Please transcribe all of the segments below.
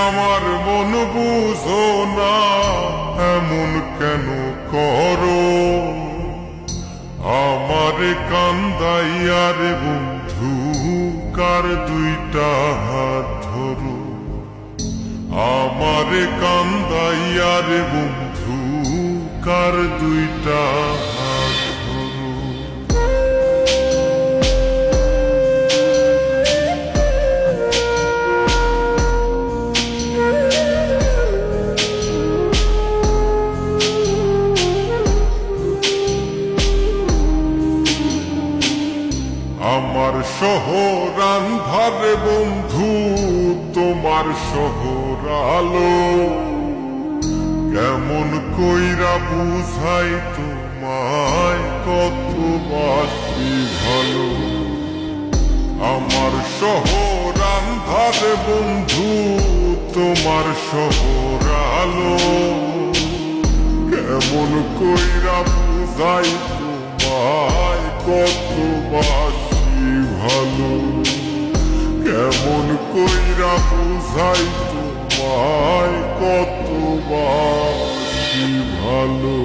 আমার মন বুঝো না, এমন কেন করো? আমারে কান্দাইয়ার বন্ধু কার দুইটা হাত ধরো। আমারে কান্দাইয়ার বন্ধু কার দুইটা হাত ধরো। আমার শহর আন্ধার বন্ধু, তোমার শহর আলো। কেমন কইরা বুঝাই তোমায় কত বাসি ভালো। আমার শহর আন্ধার বন্ধু, তোমার শহর আলো। কেমন কইরা বুঝাই তোমায় কত বাসি ভালো। কেমন কইরা বুঝাই তোমায় কত বাসি ভালো।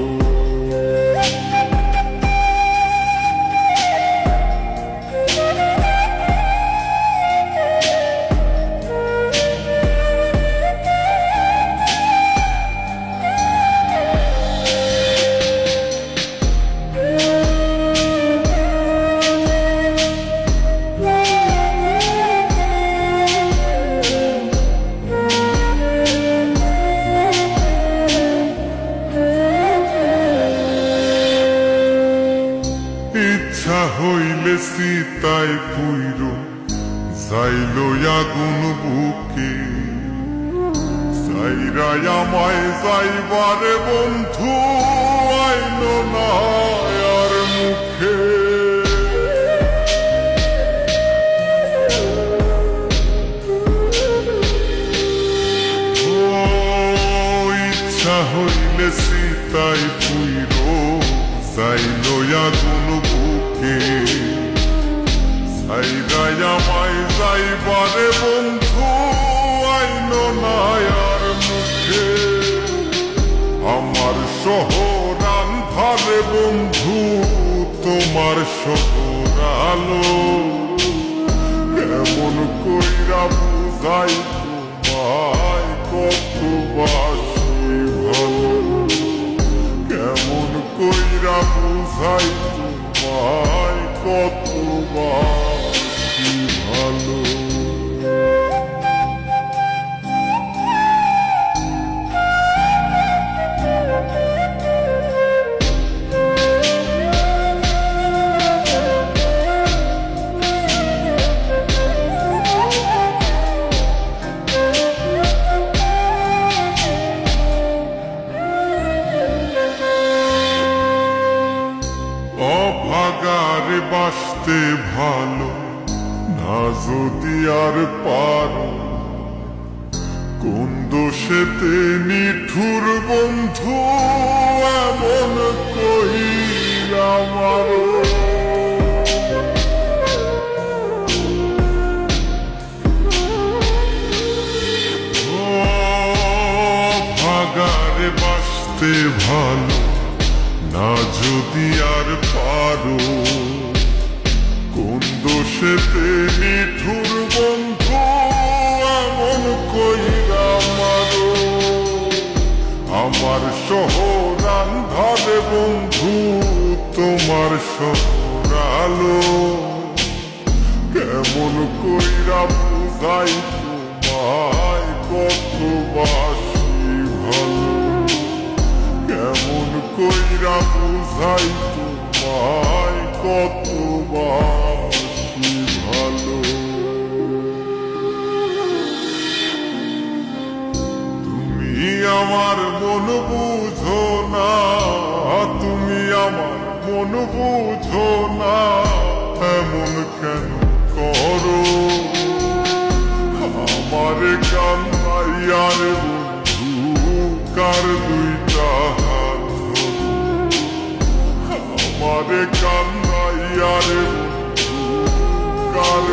ইচ্ছা হইলে সীতায় পুইর যাইল আগুন বুকে। সাইরাই আমায় যাইবারে বন্ধু আইল না আর মুখে। ইচ্ছা হইলে সীতায় পুইর যাইল আগুন বুকে। সাইরাই আমায় যাইবারে বন্ধু আইল না আর মুখে। আমার শহর আন্ধারে বন্ধু, তোমার শহর আলো। কেমন কইরা বুঝাই তোমায় কত বাসি ভালো। কেমন কইরা বুঝাই তোমায় কত বাসি ভালো। অভাগারে বাসতে ভালো না যদি আর পারো। কোন দোষেতে নিঠুর বন্ধু এমন কইরা মারো। অভাগারে বাসতে ভালো না যদি আর পারো। কোন দোষেতে নিঠুর বন্ধু এমন কইরা মারো। আমার শহর আন্ধারে বন্ধু, তোমার শহর আলো। কেমন কইরা বুঝাই তোমায় কত বাসি ভালো। কেমন কইরা বুঝাই তোমায় কত বাসি ভালো। তুমি আমার মন বুঝো না, তুমি আমার মন বুঝো না, এমন কেন করো? আমারে কান্দাইয়ার বন্ধু কার দুইটা হাত ধরো। আমারে কান্দাইয়ার বন্ধু কার